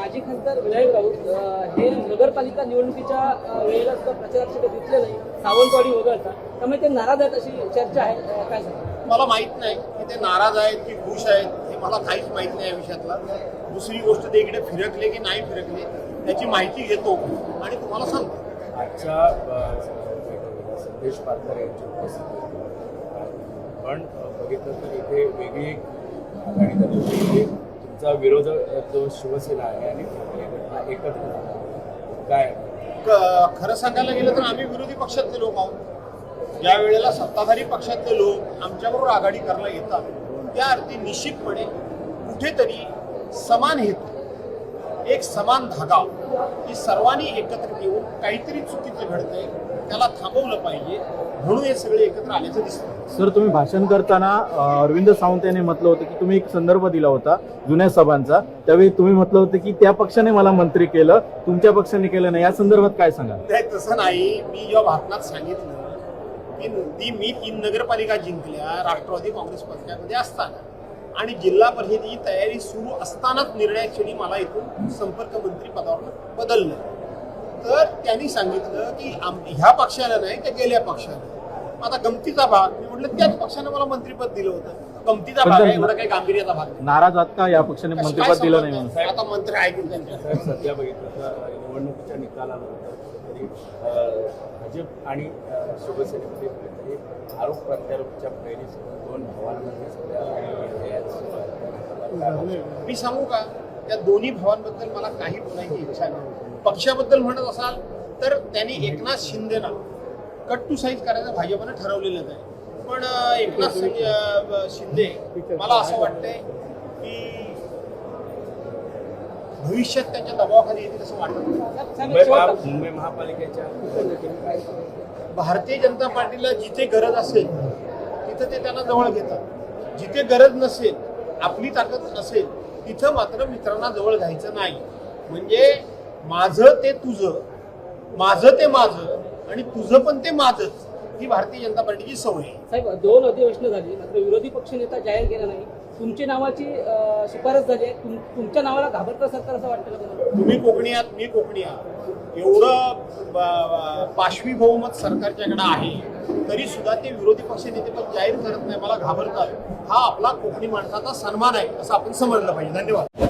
माजी खासदार विनायक राऊत हे नगरपालिका निवडणुकीच्या वेळेला सुद्धा प्रचारासाठी दिसले नाही, सावंतवाडी वगळता, त्यामुळे ते नाराज आहेत अशी चर्चा आहे. काय सांगा? मला माहित नाही की ते नाराज आहेत की खुश आहेत, हे मला काहीच माहित नाही या विषयातला. दुसरी गोष्ट ते इकडे फिरकले की नाही फिरकले त्याची माहिती घेतो आणि तुम्हाला सांगतो. आजच्या संदेश पारकर यांची उपस्थिती पण बघितलं तर इथे वेगळी एक आघाडी झाली होती. तुमचा विरोधक जो शिवसेना आहे आणि ठाकरे एकत्र काय खरं सांगायला गेलं तर आम्ही विरोधी पक्षातले लोक आहोत. ज्या वेळेला सत्ताधारी पक्षातले लोक आमच्याबरोबर आघाडी करायला येतात त्या अर्थी निश्चितपणे कुठेतरी समान हेतू, एक समान धागा की सर्वांनी एकत्र येऊन काहीतरी चुकीचं घडतंय त्याला थांबवलं पाहिजे म्हणून हे सगळे एकत्र आल्याचं दिसतं. सर, तुम्ही भाषण करताना अरविंद सावंत यांनी म्हटलं होतं की तुम्ही एक संदर्भ दिला होता जुन्या सभांचा, त्यावेळी तुम्ही म्हटलं होतं की त्या पक्षाने मला मंत्री केलं, तुमच्या पक्षाने केलं नाही. या संदर्भात काय सांगाल? नाही, तसं नाही. मी जेव्हा भाषणात सांगितलं की मी 3 नगरपालिका जिंकल्या राष्ट्रवादी काँग्रेस पक्षामध्ये असताना आणि जिल्हा परिषदेची तयारी सुरू असतानाच निर्णय क्षणी मला इथून संपर्क मंत्री पदावर बदललं, तर त्यांनी सांगितलं की ह्या पक्षाला नाही त्या गेल्या पक्षाला. आता गमतीचा भाग मी म्हटलं त्याच पक्षाने मला मंत्रिपद दिलं होतं. गमतीचा भाग आहे, एवढा काही गांभीर्याचा भाग नाही. नाराज आहात का या पक्षाने मंत्रिपद दिलं नाही म्हणून? आता मंत्री ऐकून त्यांच्या सध्या बघितलं तर निवडणुकीच्या निकालानंतर कुठेतरी भाजप आणि शिवसेनेमध्ये कुठेतरी आरोप प्रत्यारोपच्या पहिली दोन भावांमध्ये सध्या मी सांगू का, त्या दोन्ही भावांबद्दल मला काही बोलायची इच्छा नाही. पक्षाबद्दल म्हणत असाल तर त्यांनी एकनाथ शिंदेना कट टू साईज करायचं भाजपनं ठरवलेलंच आहे. पण एकनाथ शिंदे मला असं वाटतंय की भविष्यात त्यांच्या दबावाखाली येतील असं वाटत नाही. मुंबई महापालिकेच्या भारतीय जनता पार्टीला जिथे गरज असेल तिथं ते त्यांना जवळ घेतात, जिथे गरज नसेल, आपली ताकद नसेल तिथं मात्र मित्रांना जवळ घ्यायचं नाही. म्हणजे माझं ते तुझं, माझं ते माझं आणि तुझं पण ते माझंच, ही भारतीय जनता पार्टीची सवय आहे. साहेब, 2 अधिवेशनं झाली मात्र विरोधी पक्षनेता जाहीर केला नाही. तुमची नावाची शिफारस झाली आहे. तुमच्या नावाला घाबरतं सरकार असं वाटतं का तुम्हाला? तुम्ही कोकणी आहात, मी कोकणी आहात, एवढं पाशवी बहुमत सरकारच्याकडे आहे तरी सुद्धा ते विरोधी पक्षनेतेपद जाहीर करत नाही, मला घाबरतात. हा आपला कोकणी माणसाचा सन्मान आहे असं आपण समजलं पाहिजे. धन्यवाद.